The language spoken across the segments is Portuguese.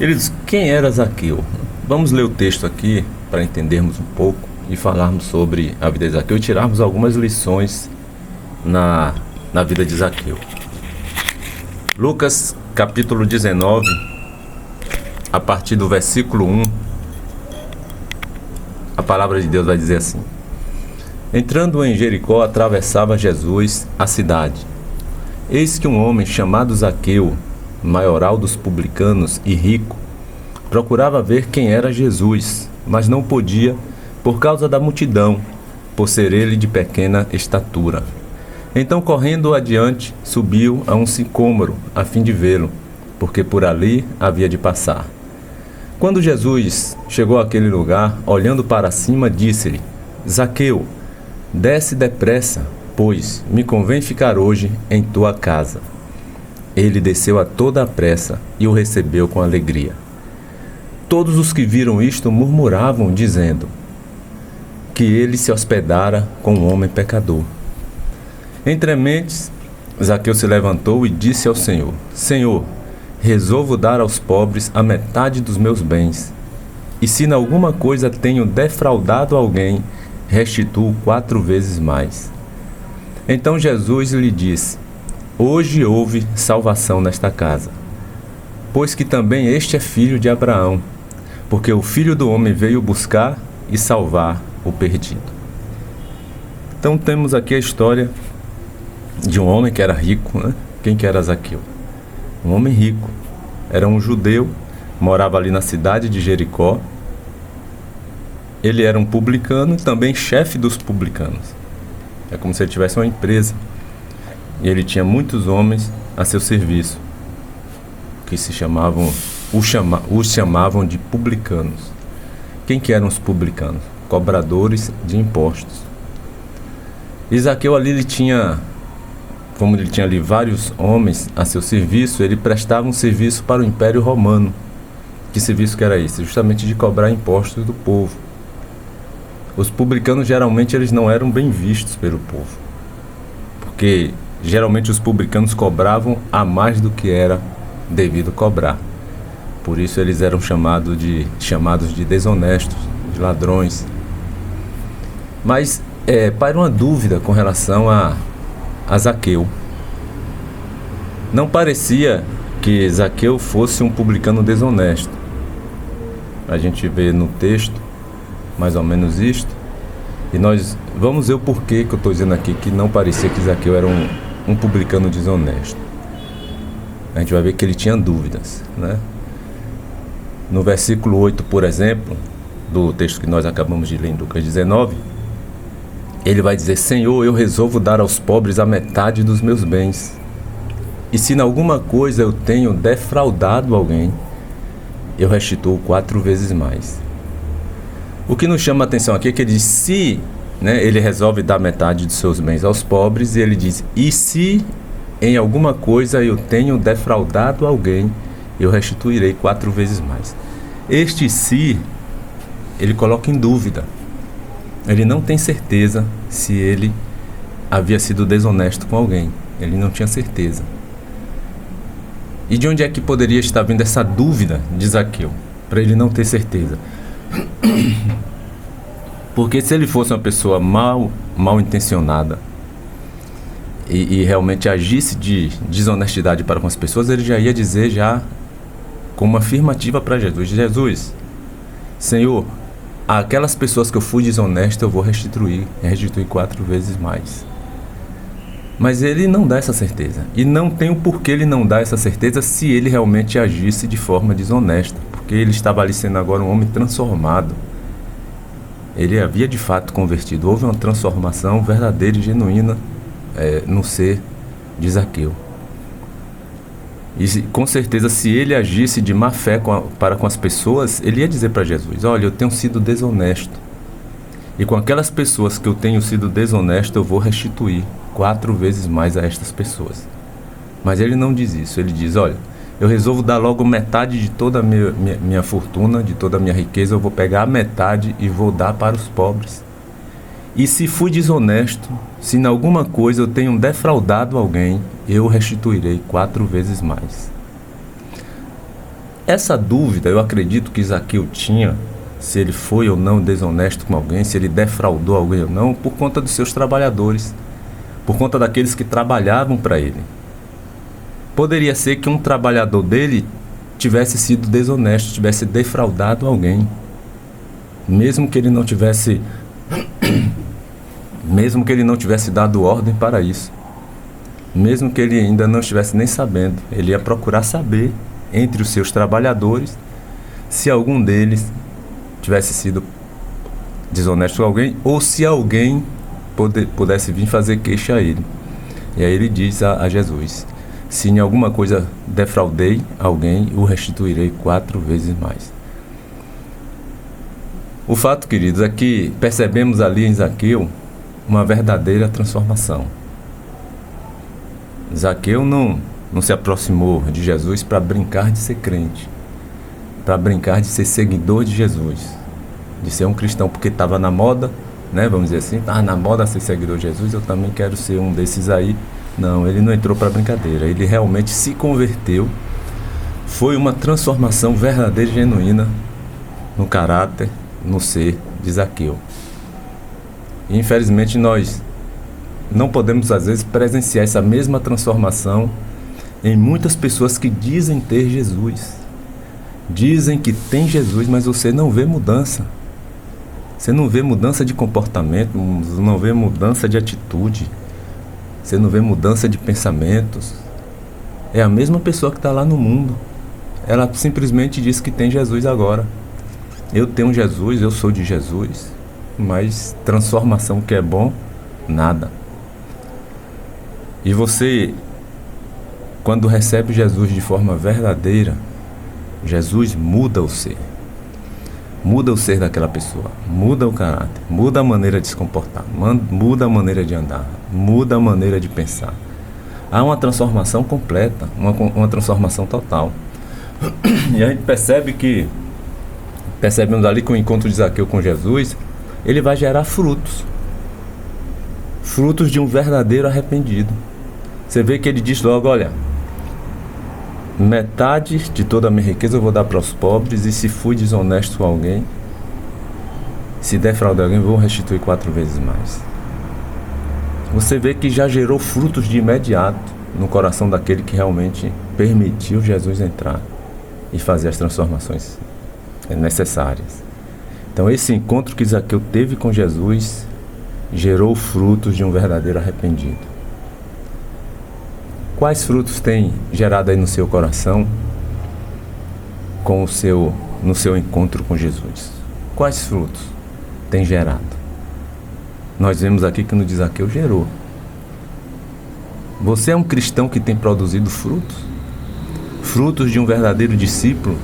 Queridos, quem era Zaqueu? Vamos ler o texto aqui para entendermos um pouco e falarmos sobre a vida de Zaqueu e tirarmos algumas lições na vida de Zaqueu. Lucas capítulo 19, a partir do versículo 1, a palavra de Deus vai dizer assim: Entrando em Jericó, atravessava Jesus a cidade. Eis que um homem chamado Zaqueu, maioral dos publicanos e rico, procurava ver quem era Jesus, mas não podia por causa da multidão, por ser ele de pequena estatura. Então, correndo adiante, subiu a um sicômoro, a fim de vê-lo, porque por ali havia de passar. Quando Jesus chegou àquele lugar, olhando para cima, disse-lhe: Zaqueu, desce depressa, pois me convém ficar hoje em tua casa. Ele desceu a toda a pressa e o recebeu com alegria. Todos os que viram isto murmuravam, dizendo que ele se hospedara com um homem pecador. Entre mentes, Zaqueu se levantou e disse ao Senhor: Senhor, resolvo dar aos pobres a metade dos meus bens. E se em alguma coisa tenho defraudado alguém, restituo 4 vezes mais. Então Jesus lhe disse: Hoje houve salvação nesta casa, pois que também este é filho de Abraão, porque o Filho do Homem veio buscar e salvar o perdido. Então temos aqui a história de um homem que era rico, né? Quem que era Zaqueu? Um homem rico. Era um judeu, morava ali na cidade de Jericó. Ele era um publicano e também chefe dos publicanos. É como se ele tivesse uma empresa. E ele tinha muitos homens a seu serviço, que se chamavam, os chamavam de publicanos. Quem que eram os publicanos? Cobradores de impostos. E Zaqueu ali, como ele tinha ali vários homens a seu serviço, ele prestava um serviço para o Império Romano. Que serviço que era esse? Justamente de cobrar impostos do povo. Os publicanos geralmente eles não eram bem vistos pelo povo, porque geralmente os publicanos cobravam a mais do que era devido cobrar. Por isso eles eram chamados de desonestos, de ladrões. Mas para uma dúvida com relação a Zaqueu. Não parecia que Zaqueu fosse um publicano desonesto. A gente vê no texto mais ou menos isto, e nós vamos ver o porquê que eu estou dizendo aqui que não parecia que Zaqueu era um publicano desonesto. A gente vai ver que ele tinha dúvidas, né? No versículo 8, por exemplo, do texto que nós acabamos de ler em Lucas 19, ele vai dizer: Senhor, eu resolvo dar aos pobres a metade dos meus bens. E se em alguma coisa eu tenho defraudado alguém, eu restituo 4 vezes mais. O que nos chama a atenção aqui é que ele diz ele resolve dar metade de seus bens aos pobres, e ele diz: e se em alguma coisa eu tenho defraudado alguém, eu restituirei 4 vezes mais. Este se, ele coloca em dúvida. Ele não tem certeza se ele havia sido desonesto com alguém. Ele não tinha certeza. E de onde é que poderia estar vindo essa dúvida de Zaqueu, para ele não ter certeza? Porque se ele fosse uma pessoa mal intencionada e realmente agisse de desonestidade para com as pessoas, ele já ia dizer como afirmativa para Jesus: Jesus, Senhor, aquelas pessoas que eu fui desonesto eu vou restituir 4 vezes mais. Mas ele não dá essa certeza, e não tem o porquê ele não dar essa certeza se ele realmente agisse de forma desonesta, porque ele estava ali sendo agora um homem transformado. Ele havia de fato convertido. Houve uma transformação verdadeira e genuína no ser de Zaqueu. E com certeza, se ele agisse de má fé para com as pessoas, ele ia dizer para Jesus: olha, eu tenho sido desonesto, e com aquelas pessoas que eu tenho sido desonesto, eu vou restituir 4 vezes mais a estas pessoas. Mas ele não diz isso. Ele diz: olha, eu resolvo dar logo metade de toda a minha fortuna, de toda a minha riqueza, eu vou pegar a metade e vou dar para os pobres. E se fui desonesto, se em alguma coisa eu tenho defraudado alguém, eu restituirei 4 vezes mais. Essa dúvida, eu acredito que Zaqueu tinha, se ele foi ou não desonesto com alguém, se ele defraudou alguém ou não, por conta dos seus trabalhadores, por conta daqueles que trabalhavam para ele. Poderia ser que um trabalhador dele tivesse sido desonesto, tivesse defraudado alguém, mesmo que ele não tivesse dado ordem para isso, mesmo que ele ainda não estivesse nem sabendo, ele ia procurar saber entre os seus trabalhadores se algum deles tivesse sido desonesto com alguém, ou se alguém pudesse vir fazer queixa a ele. E aí ele diz a Jesus: se em alguma coisa defraudei alguém, o restituirei 4 vezes mais. O fato, queridos, é que percebemos ali em Zaqueu uma verdadeira transformação. Zaqueu não se aproximou de Jesus para brincar de ser crente, para brincar de ser seguidor de Jesus, de ser um cristão, porque estava na moda, né? Vamos dizer assim, estava na moda ser seguidor de Jesus, eu também quero ser um desses aí. Não, ele não entrou para brincadeira, ele realmente se converteu. Foi uma transformação verdadeira e genuína no caráter, no ser de Zaqueu. E infelizmente nós não podemos às vezes presenciar essa mesma transformação em muitas pessoas que dizem ter Jesus. Dizem que tem Jesus, mas você não vê mudança. Você não vê mudança de comportamento, não vê mudança de atitude, você não vê mudança de pensamentos. É a mesma pessoa que está lá no mundo. Ela simplesmente diz que tem Jesus agora. Eu tenho Jesus, eu sou de Jesus, mas transformação que é bom, nada. E você, quando recebe Jesus de forma verdadeira, Jesus muda o ser. Muda o ser daquela pessoa, muda o caráter, muda a maneira de se comportar, muda a maneira de andar, muda a maneira de pensar. Há uma transformação completa, uma transformação total. E a gente percebemos ali que o encontro de Zaqueu com Jesus, ele vai gerar frutos. Frutos de um verdadeiro arrependido. Você vê que ele diz logo: olha, metade de toda a minha riqueza eu vou dar para os pobres, e se fui desonesto com alguém, se defraudar alguém, vou restituir 4 vezes mais. Você vê que já gerou frutos de imediato no coração daquele que realmente permitiu Jesus entrar e fazer as transformações necessárias. Então esse encontro que Zaqueu teve com Jesus gerou frutos de um verdadeiro arrependido. Quais frutos tem gerado aí no seu coração no seu encontro com Jesus? Quais frutos tem gerado? Nós vemos aqui que no de Zaqueu gerou. Você é um cristão que tem produzido frutos? Frutos de um verdadeiro discípulo?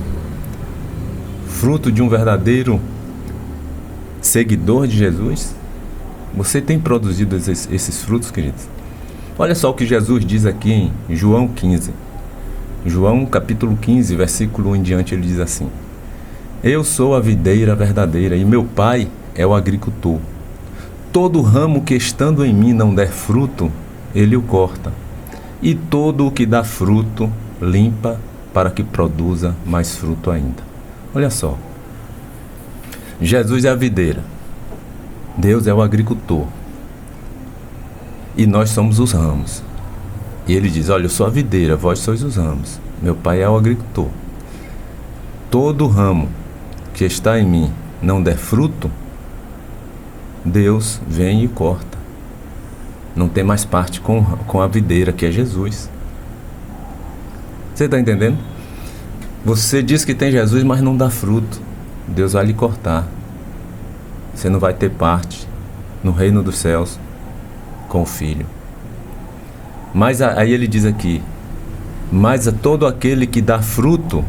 Fruto de um verdadeiro seguidor de Jesus? Você tem produzido esses frutos, queridos? Olha só o que Jesus diz aqui em João 15. João capítulo 15, versículo 1 em diante, ele diz assim: eu sou a videira verdadeira e meu pai é o agricultor. Todo ramo que estando em mim não der fruto, ele o corta. E todo o que dá fruto, limpa para que produza mais fruto ainda. Olha só. Jesus é a videira. Deus é o agricultor. E nós somos os ramos. E ele diz: olha, eu sou a videira, vós sois os ramos. Meu pai é o agricultor. Todo ramo que está em mim não der fruto, Deus vem e corta. Não tem mais parte com a videira, que é Jesus. Você está entendendo? Você diz que tem Jesus, mas não dá fruto. Deus vai lhe cortar. Você não vai ter parte no reino dos céus com o Filho. Mas aí ele diz aqui: mas a todo aquele que dá fruto,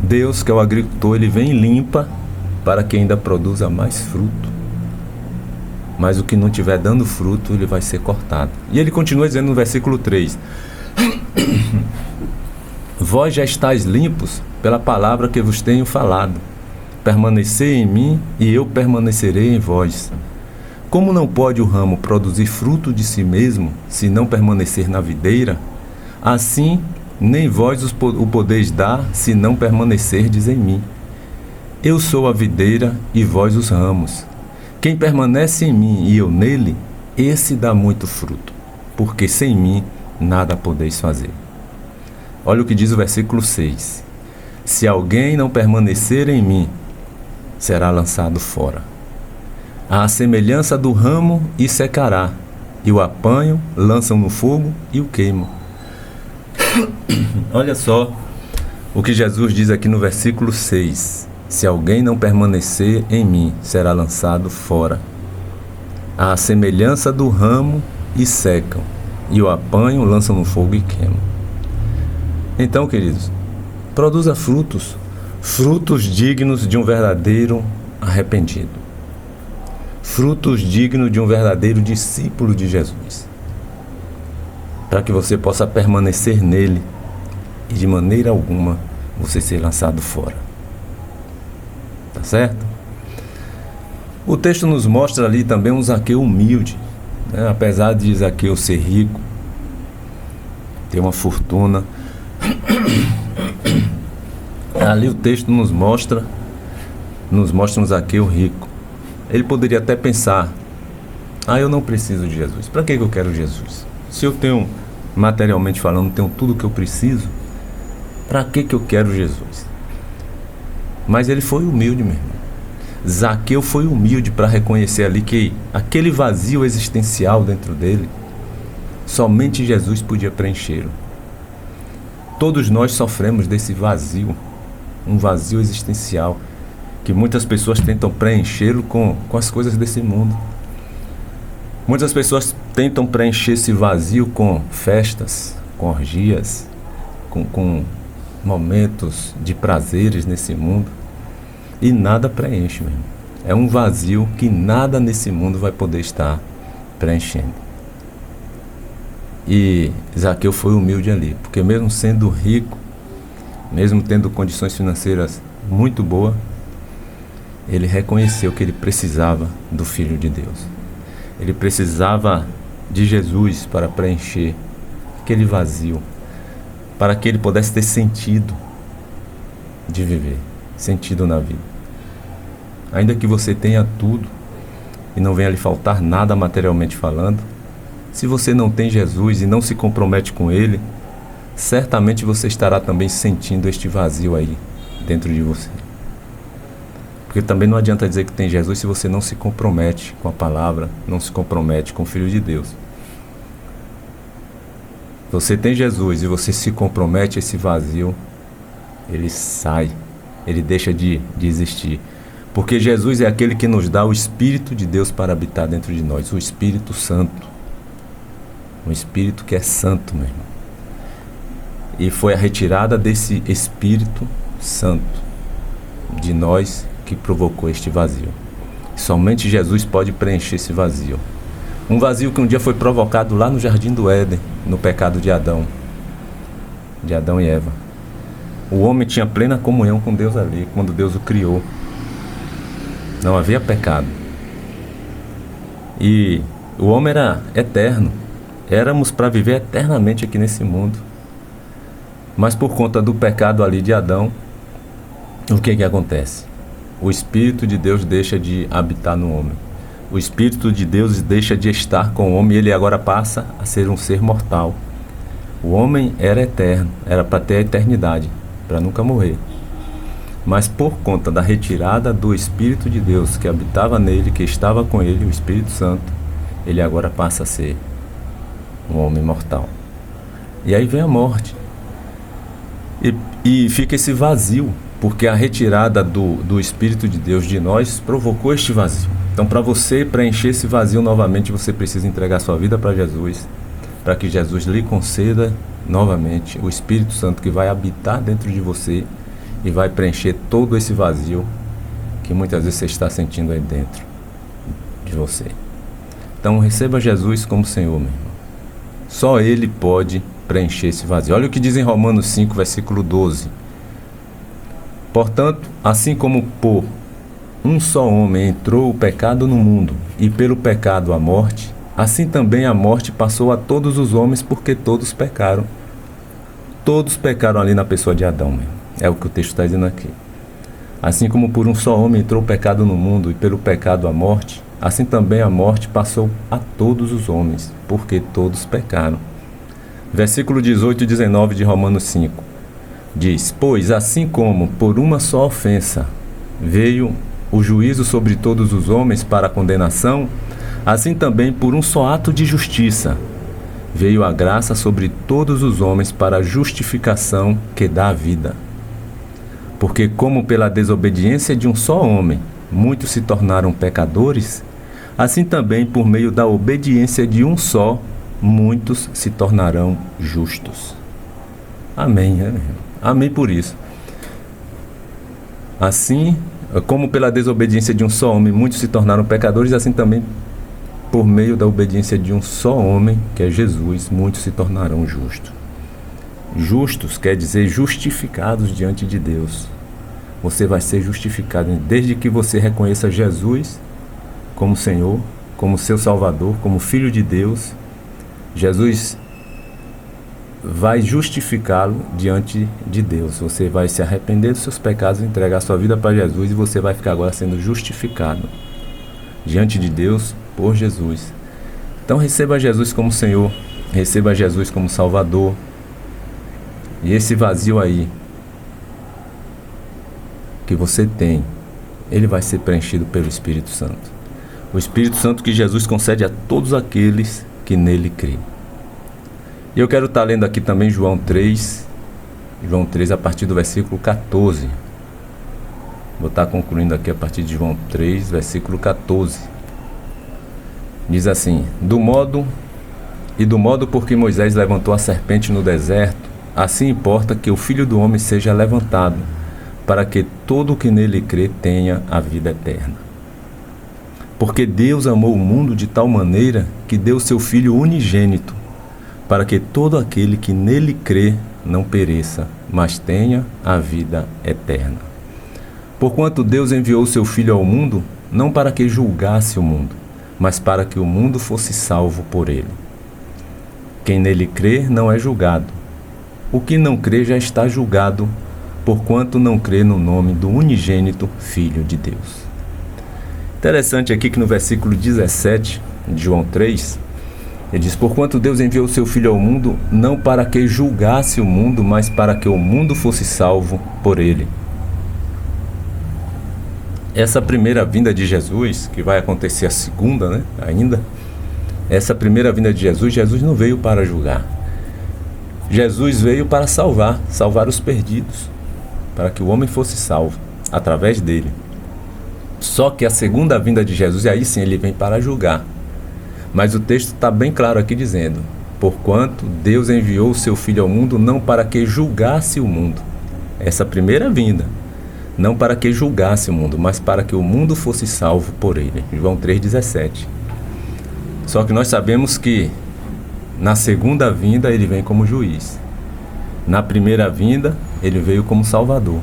Deus, que é o agricultor, ele vem e limpa para que ainda produza mais fruto. Mas o que não estiver dando fruto, ele vai ser cortado. E ele continua dizendo no versículo 3: vós já estáis limpos pela palavra que vos tenho falado. Permanecei em mim e eu permanecerei em vós. Como não pode o ramo produzir fruto de si mesmo, se não permanecer na videira, assim nem vós o podeis dar, se não permanecerdes em mim. Eu sou a videira e vós os ramos. Quem permanece em mim e eu nele, esse dá muito fruto, porque sem mim nada podeis fazer. Olha o que diz o versículo 6. Se alguém não permanecer em mim, será lançado fora. À semelhança do ramo, e secará, e o apanham, lançam no fogo e o queimam. Olha só o que Jesus diz aqui no versículo 6. Se alguém não permanecer em mim, será lançado fora. À semelhança do ramo, e secam, e o apanham, lançam no fogo e queimam. Então, queridos, produza frutos, frutos dignos de um verdadeiro arrependido, frutos dignos de um verdadeiro discípulo de Jesus, para que você possa permanecer nele e de maneira alguma você ser lançado fora. Tá certo? O texto nos mostra ali também um Zaqueu humilde, né? Apesar de Zaqueu ser rico, ter uma fortuna, ali o texto nos mostra um Zaqueu rico. Ele poderia até pensar: eu não preciso de Jesus, para que eu quero Jesus? Se eu tenho, materialmente falando, tenho tudo o que eu preciso, para que eu quero Jesus? Mas ele foi humilde, meu irmão. Zaqueu foi humilde para reconhecer ali que aquele vazio existencial dentro dele, somente Jesus podia preenchê-lo. Todos nós sofremos desse vazio, um vazio existencial, que muitas pessoas tentam preenchê-lo com as coisas desse mundo. Muitas pessoas tentam preencher esse vazio com festas, com orgias, com momentos de prazeres nesse mundo, e nada preenche, meu irmão. É um vazio que nada nesse mundo vai poder estar preenchendo. E Zaqueu foi humilde ali, porque mesmo sendo rico, mesmo tendo condições financeiras muito boas, ele reconheceu que ele precisava do Filho de Deus. Ele precisava de Jesus para preencher aquele vazio, para que ele pudesse ter sentido de viver, sentido na vida. Ainda que você tenha tudo e não venha lhe faltar nada materialmente falando, se você não tem Jesus e não se compromete com Ele, certamente você estará também sentindo este vazio aí dentro de você. Porque também não adianta dizer que tem Jesus se você não se compromete com a palavra, não se compromete com o Filho de Deus. Você tem Jesus e você se compromete, esse vazio, ele sai, ele deixa de existir. Porque Jesus é aquele que nos dá o Espírito de Deus para habitar dentro de nós, o Espírito Santo. Um Espírito que é santo, meu irmão. E foi a retirada desse Espírito Santo de nós que provocou este vazio. Somente Jesus pode preencher esse vazio. Um vazio que um dia foi provocado lá no Jardim do Éden, no pecado de Adão e Eva. O homem tinha plena comunhão com Deus ali, quando Deus o criou. Não havia pecado. E o homem era eterno. Éramos para viver eternamente aqui nesse mundo. Mas por conta do pecado ali de Adão, o que acontece? O Espírito de Deus deixa de habitar no homem. O Espírito de Deus deixa de estar com o homem e ele agora passa a ser um ser mortal. O homem era eterno, era para ter a eternidade, para nunca morrer. Mas por conta da retirada do Espírito de Deus que habitava nele, que estava com ele, o Espírito Santo, ele agora passa a ser um homem mortal. E aí vem a morte. E fica esse vazio, porque a retirada do Espírito de Deus de nós provocou este vazio. Então, para você preencher esse vazio novamente, você precisa entregar sua vida para Jesus, para que Jesus lhe conceda novamente o Espírito Santo que vai habitar dentro de você e vai preencher todo esse vazio que muitas vezes você está sentindo aí dentro de você. Então receba Jesus como Senhor, meu irmão. Só Ele pode preencher esse vazio. Olha o que diz em Romanos 5, versículo 12. Portanto, assim como por um só homem entrou o pecado no mundo, e pelo pecado a morte, assim também a morte passou a todos os homens, porque todos pecaram. todos pecaram ali na pessoa de Adão mesmo. É o que o texto está dizendo aqui. Assim como por um só homem entrou o pecado no mundo e pelo pecado a morte, assim também a morte passou a todos os homens, porque todos pecaram. Versículo 18 e 19 de Romanos 5 diz: Pois assim como por uma só ofensa veio o juízo sobre todos os homens para a condenação, assim também por um só ato de justiça veio a graça sobre todos os homens para a justificação que dá a vida. Porque como pela desobediência de um só homem muitos se tornaram pecadores, assim também por meio da obediência de um só muitos se tornarão justos. Amém, né? Amém por isso. Assim como pela desobediência de um só homem muitos se tornaram pecadores, assim também por meio da obediência de um só homem, que é Jesus, muitos se tornarão justos. Justos quer dizer justificados diante de Deus. Você vai ser justificado desde que você reconheça Jesus como Senhor, como seu Salvador, como Filho de Deus. Jesus vai justificá-lo diante de Deus. Você vai se arrepender dos seus pecados, entregar sua vida para Jesus e você vai ficar agora sendo justificado diante de Deus por Jesus. Então receba Jesus como Senhor, receba Jesus como Salvador. E esse vazio aí que você tem, ele vai ser preenchido pelo Espírito Santo. O Espírito Santo que Jesus concede a todos aqueles que nele creem. E eu quero estar lendo aqui também João 3 a partir do versículo 14. Vou estar concluindo aqui a partir de João 3, versículo 14. Diz assim: do modo por que Moisés levantou a serpente no deserto, assim importa que o Filho do Homem seja levantado, para que todo o que nele crê tenha a vida eterna. Porque Deus amou o mundo de tal maneira que deu seu Filho unigênito, para que todo aquele que nele crê não pereça, mas tenha a vida eterna. Porquanto Deus enviou seu Filho ao mundo, não para que julgasse o mundo, mas para que o mundo fosse salvo por ele. Quem nele crê não é julgado. O que não crê já está julgado, porquanto não crê no nome do unigênito Filho de Deus. Interessante aqui que no versículo 17 de João 3, ele diz: porquanto Deus enviou seu Filho ao mundo, não para que julgasse o mundo, mas para que o mundo fosse salvo por ele. Essa primeira vinda de Jesus, que vai acontecer a segunda, né, ainda, essa primeira vinda de Jesus, Jesus não veio para julgar. Jesus veio para salvar os perdidos, para que o homem fosse salvo através dele. Só que a segunda vinda de Jesus, e aí sim ele vem para julgar. Mas o texto está bem claro aqui dizendo: porquanto Deus enviou o seu Filho ao mundo, não para que julgasse o mundo. Essa primeira vinda, não para que julgasse o mundo, mas para que o mundo fosse salvo por ele. João 3,17. Só que nós sabemos que na segunda vinda ele vem como juiz. Na primeira vinda ele veio como salvador.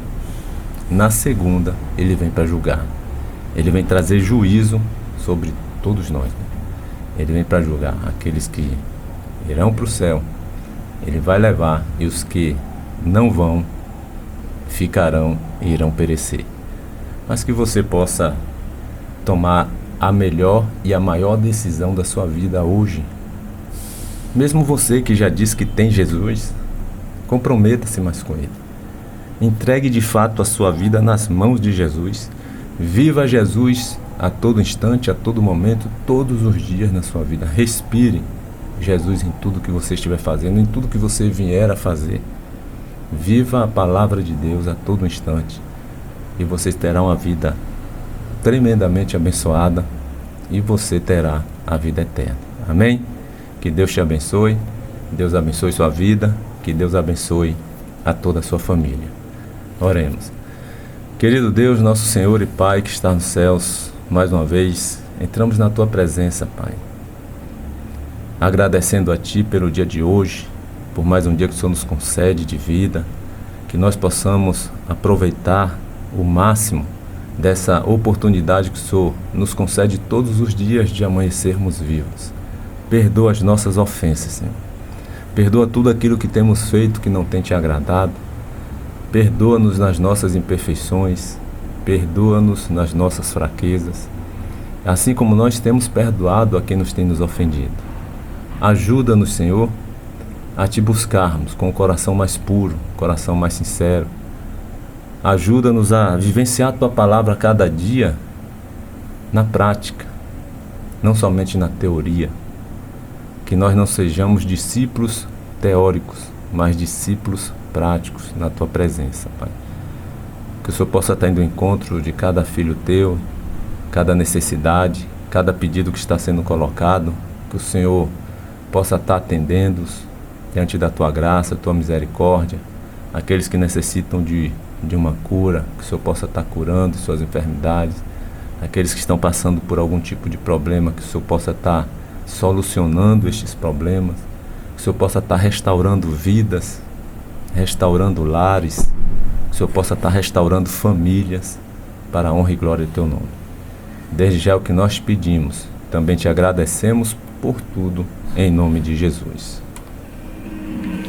Na segunda ele vem para julgar. Ele vem trazer juízo sobre todos nós. Ele vem para julgar aqueles que irão para o céu. Ele vai levar, e os que não vão ficarão e irão perecer. Mas que você possa tomar a melhor e a maior decisão da sua vida hoje. Mesmo você que já diz que tem Jesus, comprometa-se mais com ele. Entregue de fato a sua vida nas mãos de Jesus. Viva Jesus a todo instante, a todo momento, todos os dias na sua vida. Respire Jesus em tudo que você estiver fazendo, em tudo que você vier a fazer. Viva a palavra de Deus a todo instante e vocês terão uma vida tremendamente abençoada e você terá a vida eterna. Amém? Que Deus te abençoe, Deus abençoe sua vida, que Deus abençoe a toda a sua família. Oremos. Querido Deus, nosso Senhor e Pai que está nos céus, mais uma vez entramos na tua presença, Pai, agradecendo a Ti pelo dia de hoje, por mais um dia que o Senhor nos concede de vida, que nós possamos aproveitar o máximo dessa oportunidade que o Senhor nos concede todos os dias de amanhecermos vivos. Perdoa as nossas ofensas, Senhor. Perdoa tudo aquilo que temos feito que não tem te agradado. Perdoa-nos nas nossas imperfeições. Perdoa-nos nas nossas fraquezas, assim como nós temos perdoado a quem nos tem nos ofendido. Ajuda-nos, Senhor, a te buscarmos com o coração mais puro, coração mais sincero. Ajuda-nos a vivenciar a tua palavra a cada dia na prática, não somente na teoria. Que nós não sejamos discípulos teóricos, mas discípulos práticos na tua presença, Pai. Que o Senhor possa estar indo ao encontro de cada filho teu, cada necessidade, cada pedido que está sendo colocado. Que o Senhor possa estar atendendo-os diante da tua graça, tua misericórdia. Aqueles que necessitam de uma cura, que o Senhor possa estar curando suas enfermidades. Aqueles que estão passando por algum tipo de problema, que o Senhor possa estar solucionando estes problemas. Que o Senhor possa estar restaurando vidas, restaurando lares. Que o Senhor possa estar restaurando famílias para a honra e glória do teu nome. Desde já é o que nós te pedimos. Também te agradecemos por tudo, em nome de Jesus.